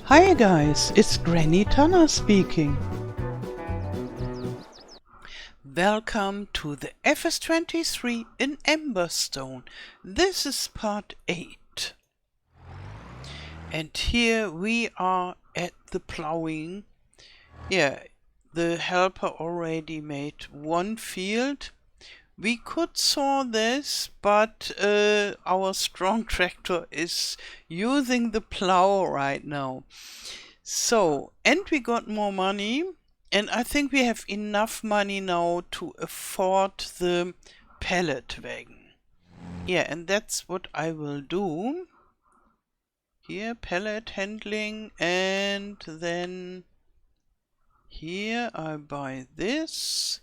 Hi guys, it's Granny Tana speaking. Welcome to the FS23 in Amberstone. This is part 8. And here we are at the plowing. Yeah, the helper already made one field. We could sow this, but our strong tractor is using the plow right now. So, and we got more money, and I think we have enough money now to afford the pallet wagon. Yeah, and that's what I will do. Here, pallet handling, and then here I buy this.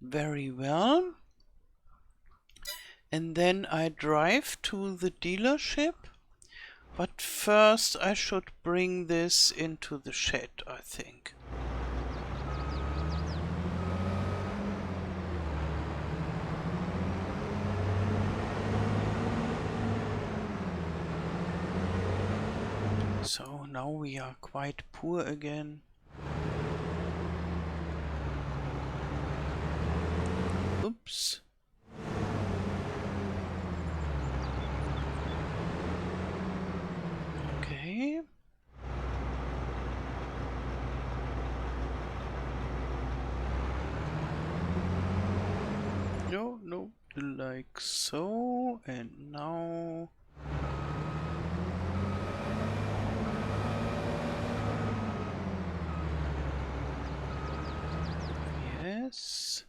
Very well. And then I drive to the dealership. But first I should bring this into the shed, I think. So now we are quite poor again. Oops. Okay. No, like so, and now... Yes.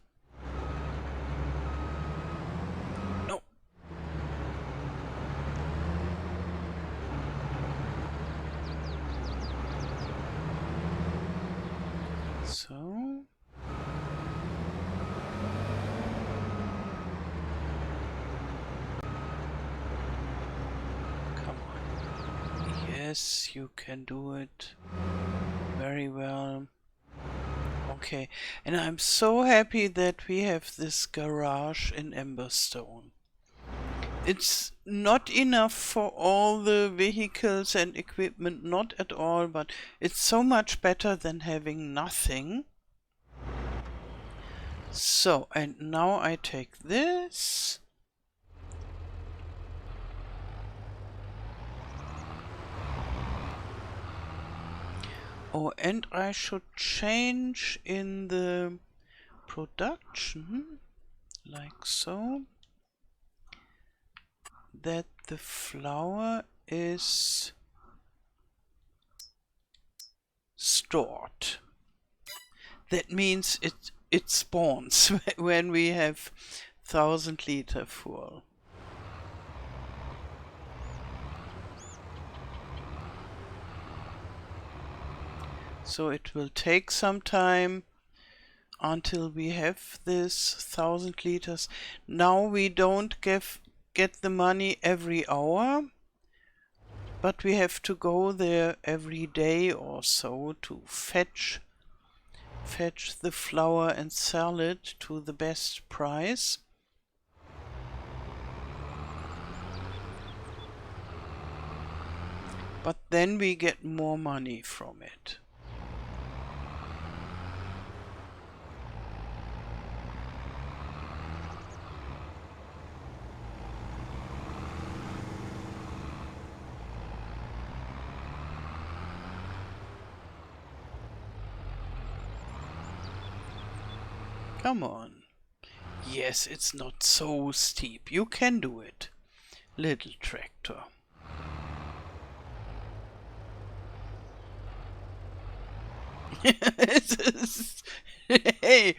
No. So... Come on. Yes, you can do it. Very well. Okay, and I'm so happy that we have this garage in Amberstone. It's not enough for all the vehicles and equipment, not at all, but it's so much better than having nothing. So, and now I take this. Oh, and I should change in the production, like so, that the flour is stored. That means it spawns when we have 1000 liter full. So it will take some time until we have this 1000 liters. Now we don't get the money every hour, but we have to go there every day or so to fetch the flour and sell it to the best price. But then we get more money from it. Come on. Yes, it's not so steep. You can do it, little tractor. Hey,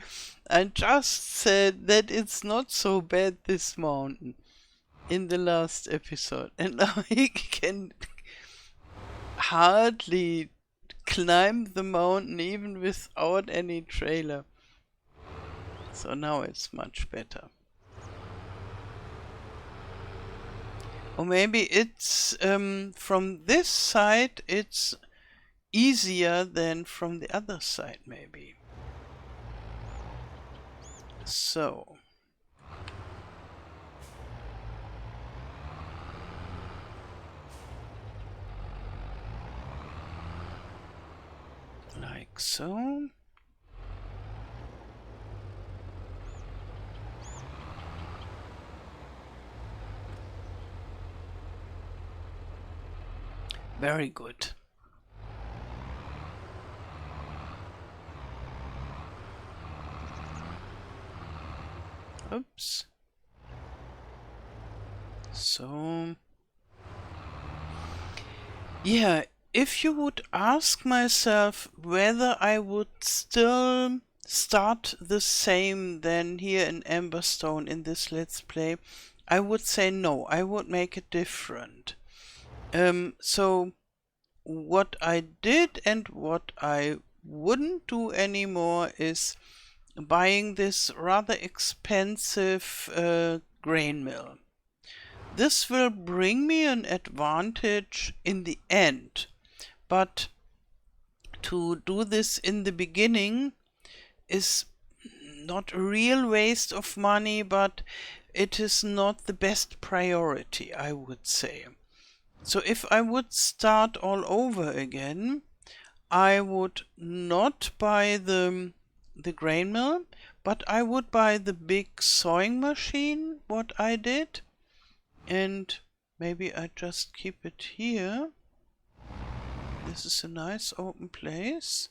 I just said that it's not so bad, this mountain, in the last episode. And now he can hardly climb the mountain even without any trailer. So now it's much better. Or maybe it's from this side it's easier than from the other side, maybe. So like so. Very good. Oops. So, yeah, if you would ask myself whether I would still start the same then here in Amberstone in this Let's Play, I would say no, I would make it different. So what I did and what I wouldn't do anymore is buying this rather expensive grain mill. This will bring me an advantage in the end, but to do this in the beginning is not a real waste of money, but it is not the best priority, I would say. So if I would start all over again, I would not buy the grain mill, but I would buy the big sowing machine, what I did, and maybe I just keep it here. This is a nice open place.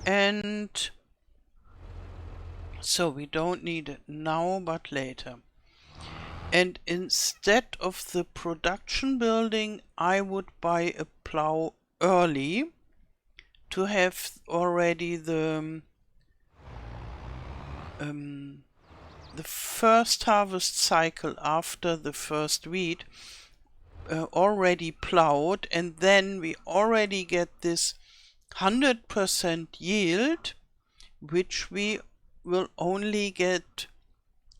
And so we don't need it now, but later. And instead of the production building, I would buy a plow early to have already the first harvest cycle after the first wheat already plowed, and then we already get this 100% yield, which we will only get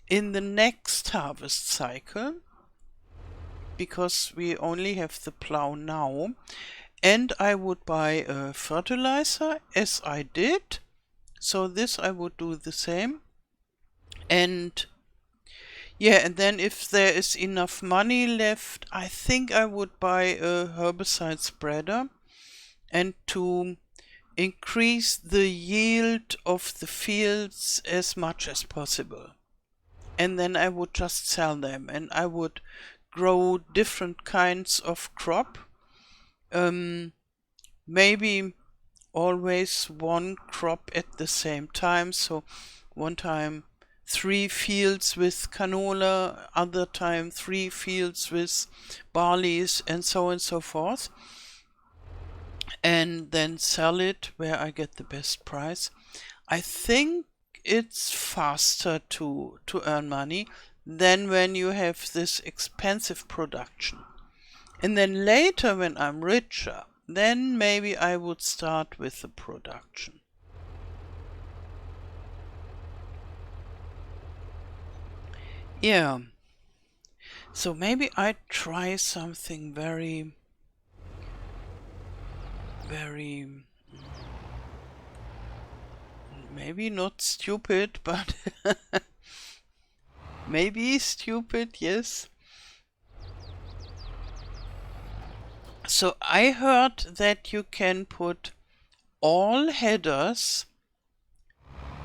in the next harvest cycle, because we only have the plow now. And I would buy a fertilizer, as I did, so this I would do the same. And yeah, and then if there is enough money left, I think I would buy a herbicide spreader, and to increase the yield of the fields as much as possible. And then I would just sell them, and I would grow different kinds of crop. Maybe always one crop at the same time, so one time 3 fields with canola, other time 3 fields with barleys, and so on and so forth, and then sell it where I get the best price. I think it's faster to earn money than when you have this expensive production. And then later, when I'm richer, then maybe I would start with the production. Yeah, so maybe I try something very maybe not stupid, but maybe stupid, yes. So I heard that you can put all headers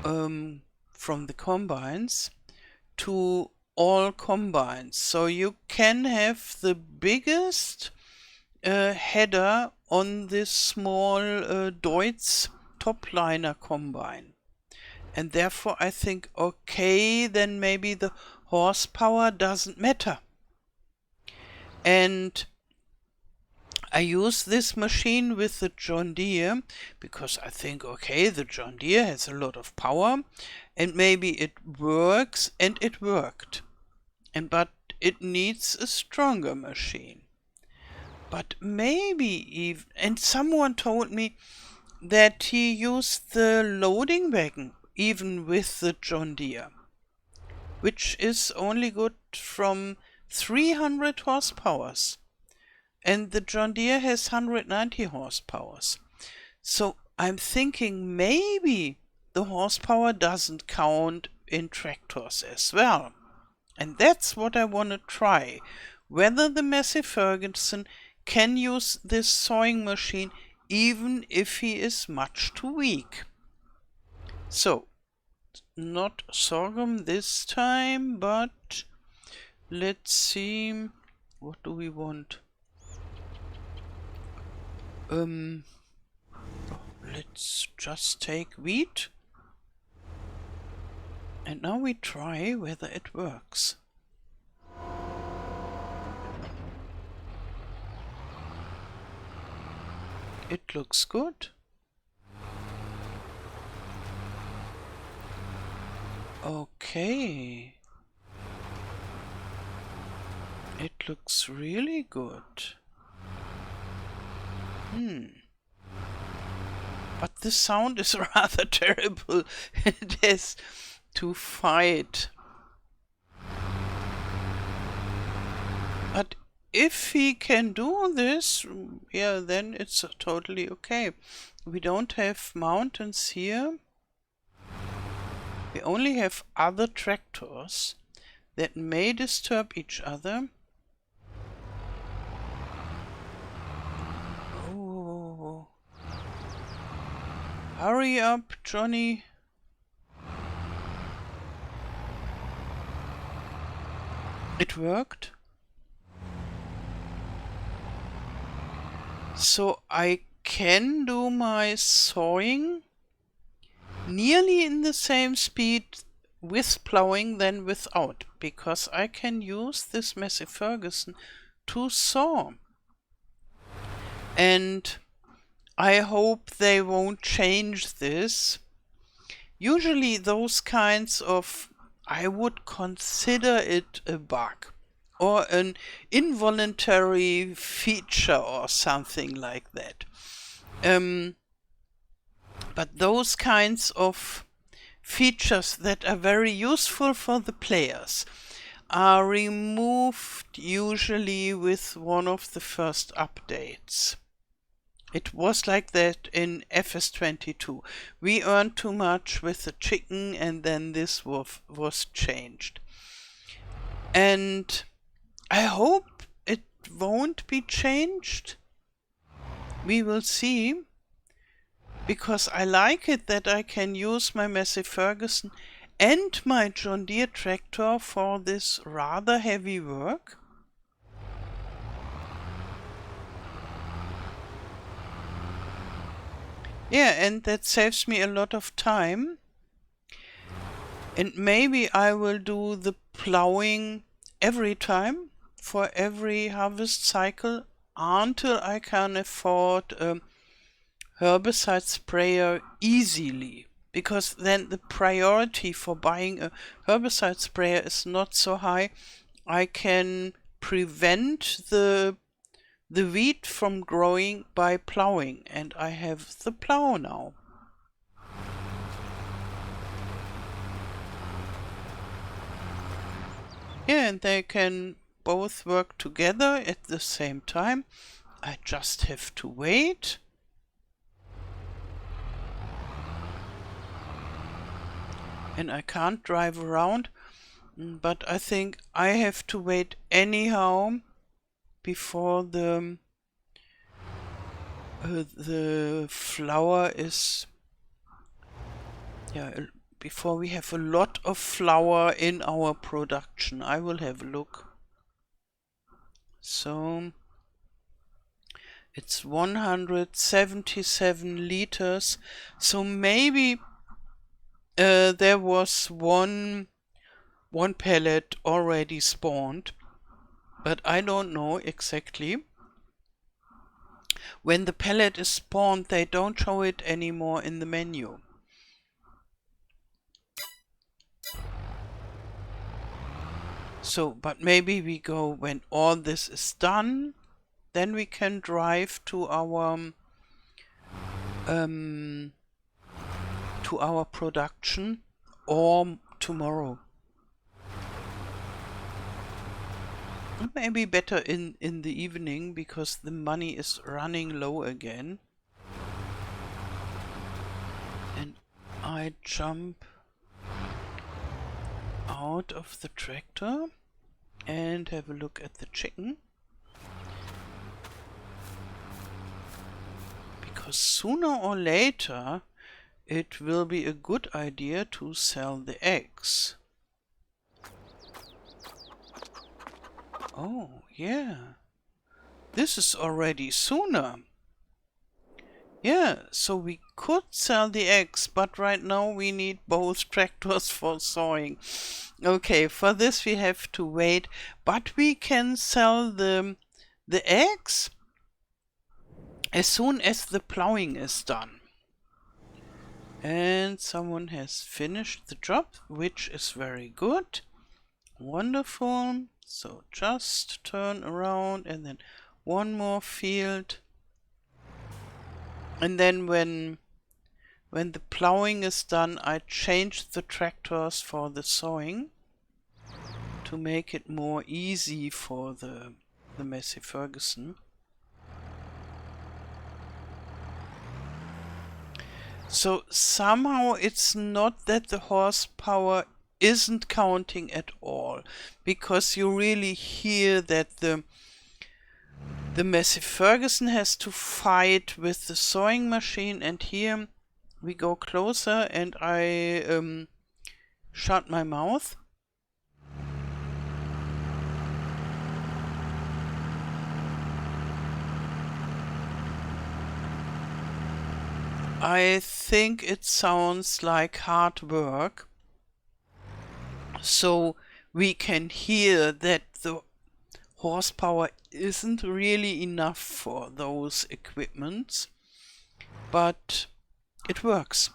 from the combines to all combines. So you can have the biggest header on this small Deutz topliner combine. And therefore I think, okay, then maybe the horsepower doesn't matter. And I use this machine with the John Deere because I think, okay, the John Deere has a lot of power and maybe it works, and it worked. But it needs a stronger machine. But maybe even, and someone told me that he used the loading wagon even with the John Deere, which is only good from 300 horsepowers. And the John Deere has 190 horsepowers. So I'm thinking maybe the horsepower doesn't count in tractors as well. And that's what I want to try. Whether the Massey Fergusson can use this sowing machine even if he is much too weak. So, not sorghum this time, but let's see, what do we want? Let's just take wheat. And now we try whether it works. It looks good. Okay. It looks really good. But the sound is rather terrible. It has to fight. But if he can do this, yeah, then it's totally okay. We don't have mountains here. We only have other tractors that may disturb each other. Oh. Hurry up, Johnny. It worked. So I can do my sowing nearly in the same speed with plowing than without, because I can use this Massey Fergusson to sow. And I hope they won't change this. Usually those kinds of, I would consider it a bug or an involuntary feature or something like that. But those kinds of features that are very useful for the players are removed usually with one of the first updates. It was like that in FS22. We earned too much with the chicken, and then this was changed. And I hope it won't be changed. We will see. Because I like it that I can use my Massey Fergusson and my John Deere tractor for this rather heavy work. Yeah, and that saves me a lot of time. And maybe I will do the plowing every time for every harvest cycle until I can afford a herbicide sprayer easily. Because then the priority for buying a herbicide sprayer is not so high. I can prevent the wheat from growing by plowing, and I have the plow now. Yeah, and they can both work together at the same time. I just have to wait. And I can't drive around, but I think I have to wait anyhow before the flour is, before we have a lot of flour in our production. I will have a look. So it's 177 liters. So maybe there was one pellet already spawned, but I don't know exactly. When the pellet is spawned, they don't show it anymore in the menu. So, but maybe we go when all this is done, then we can drive to our production, or tomorrow. Maybe better in the evening, because the money is running low again. And I jump out of the tractor and have a look at the chicken, sooner or later it will be a good idea to sell the eggs. Oh, yeah. This is already sooner. Yeah, so we could sell the eggs, but right now we need both tractors for sowing. Okay, for this we have to wait, but we can sell the eggs as soon as the plowing is done. And someone has finished the job, which is very good. Wonderful. So just turn around and then one more field. And then when the plowing is done, I change the tractors for the sowing to make it more easy for the Massey Fergusson. So somehow it's not that the horsepower isn't counting at all, because you really hear that the Massey Fergusson has to fight with the sewing machine, and here we go closer and I shut my mouth. I think it sounds like hard work, so we can hear that the horsepower isn't really enough for those equipments, but it works,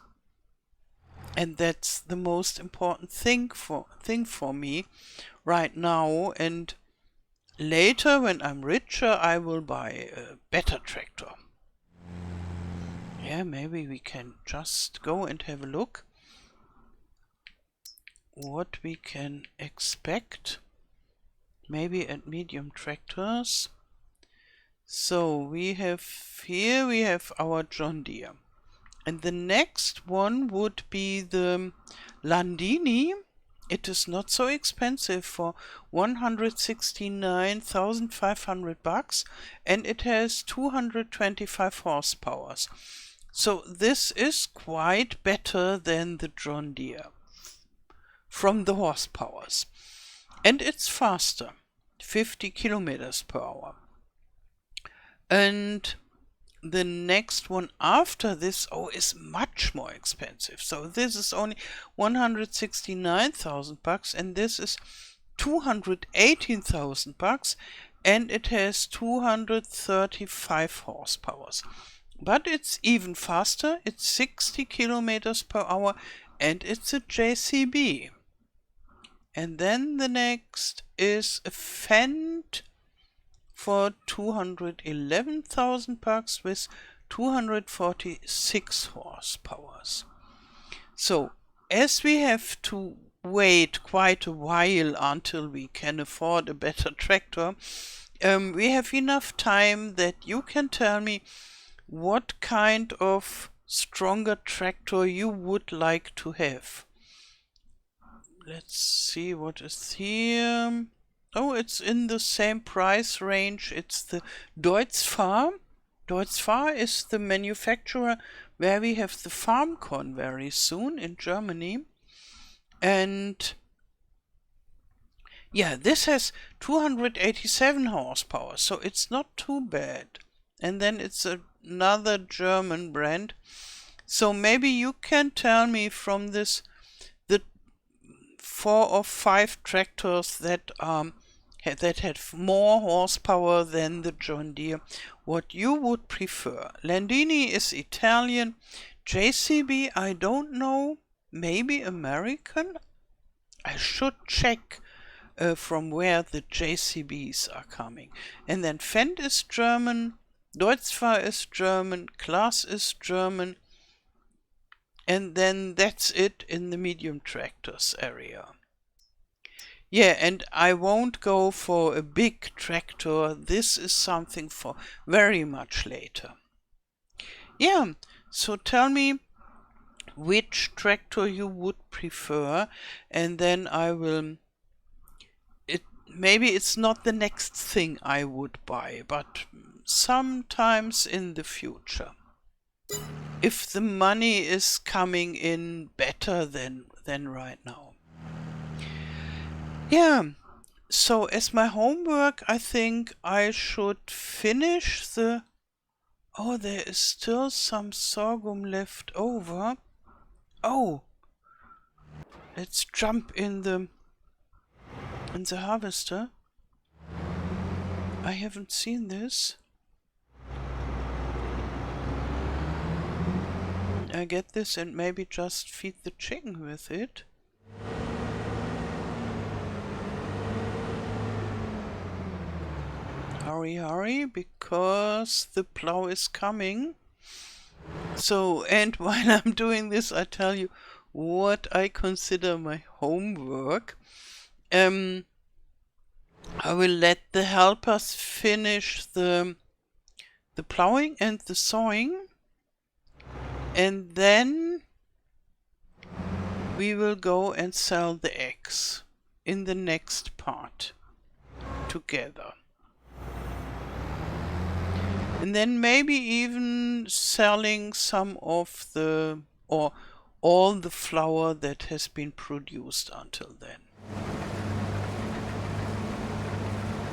and that's the most important thing for me right now. And later, when I'm richer, I will buy a better tractor. Yeah, maybe we can just go and have a look what we can expect. Maybe at medium tractors. So we have our John Deere. And the next one would be the Landini. It is not so expensive, for 169,500 bucks, and it has 225 horsepower. So this is quite better than the John Deere from the horsepowers. And it's faster, 50 kilometers per hour. And the next one after this, is much more expensive. So this is only 169,000 bucks, and this is 218,000 bucks, and it has 235 horsepower. But it's even faster. It's 60 kilometers per hour, and it's a JCB. And then the next is a Fendt for 211,000 bucks with 246 horsepower. So as we have to wait quite a while until we can afford a better tractor, we have enough time that you can tell me what kind of stronger tractor you would like to have. Let's see what is here. Oh, it's in the same price range. It's the Deutz-Fahr. Deutz-Fahr is the manufacturer where we have the FarmCon very soon in Germany. And yeah, this has 287 horsepower, so it's not too bad. And then it's another German brand. So maybe you can tell me from this, the 4 or 5 tractors that have more horsepower than the John Deere, what you would prefer. Landini is Italian. JCB, I don't know. Maybe American? I should check from where the JCBs are coming. And then Fendt is German. Deutz-Fahr is German. Claas is German. And then that's it in the medium tractors area. Yeah, and I won't go for a big tractor. This is something for very much later. Yeah, so tell me which tractor you would prefer, and then I will... Maybe it's not the next thing I would buy, but sometimes in the future. if the money is coming in better than right now. Yeah, so as my homework, I think I should finish the... Oh, there is still some sorghum left over. Oh, let's jump in the harvester. I haven't seen this. I get this and maybe just feed the chicken with it. Hurry, hurry, because the plow is coming. So, and while I'm doing this, I tell you what I consider my homework. I will let the helpers finish the plowing and the sowing, and then we will go and sell the eggs in the next part together. And then maybe even selling some of the, or all the flour that has been produced until then.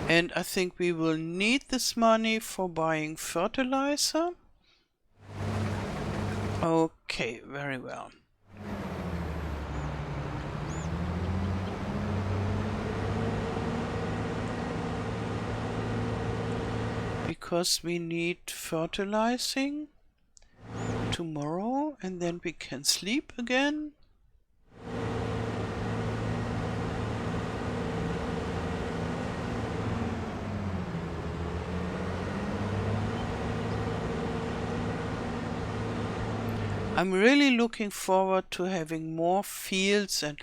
And I think we will need this money for buying fertilizer. Okay, very well. Because we need fertilizing tomorrow and then we can sleep again. I'm really looking forward to having more fields and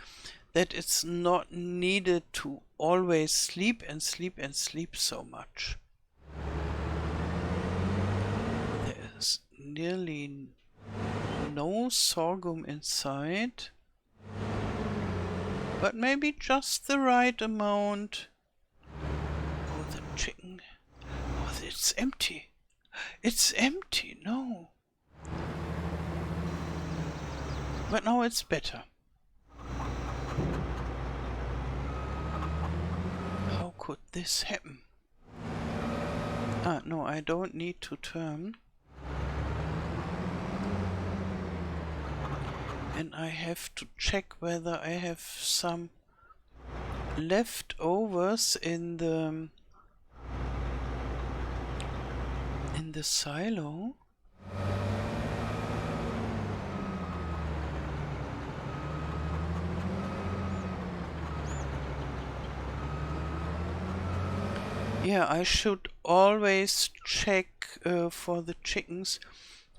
that it's not needed to always sleep and sleep and sleep so much. There's nearly no sorghum inside, but maybe just the right amount. Oh, the chicken. Oh, it's empty. It's empty, no. But now it's better. How could this happen? Ah, no, I don't need to turn. And I have to check whether I have some leftovers in the silo. Yeah, I should always check for the chickens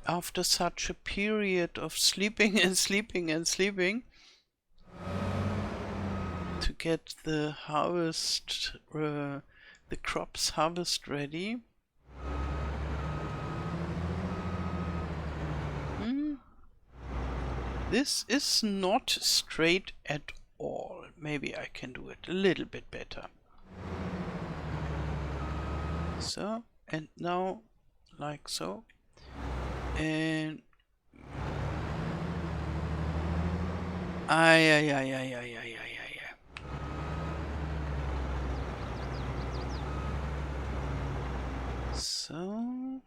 after such a period of sleeping and sleeping and sleeping to get the harvest, the crops harvest ready. This is not straight at all. Maybe I can do it a little bit better. So, and now, like so, and so,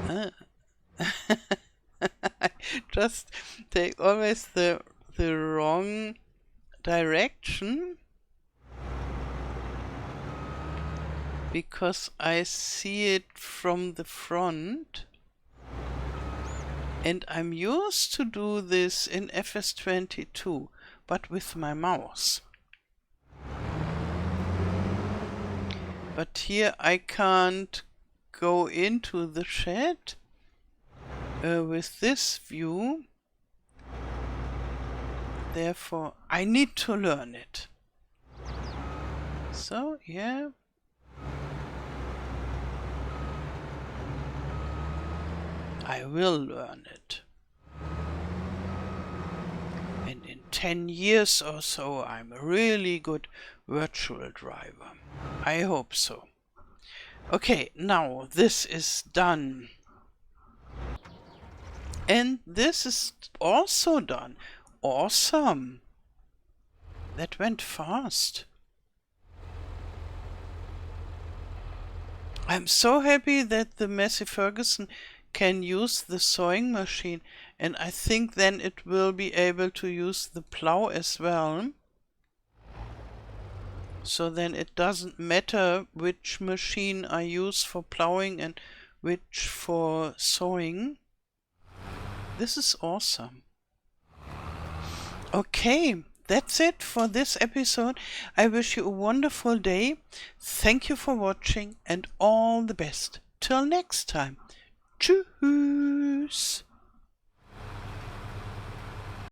I just take always the wrong direction. Because I see it from the front and I'm used to do this in FS22, but with my mouse. But here I can't go into the shed with this view. Therefore, I need to learn it. So, yeah. I will learn it. And in 10 years or so, I'm a really good virtual driver. I hope so. Okay, now this is done. And this is also done. Awesome. That went fast. I'm so happy that the Massey Fergusson can use the sewing machine, and I think then it will be able to use the plow as well. So then it doesn't matter which machine I use for plowing and which for sewing. This is awesome. Okay, that's it for this episode. I wish you a wonderful day. Thank you for watching and all the best. Till next time. Tschüss.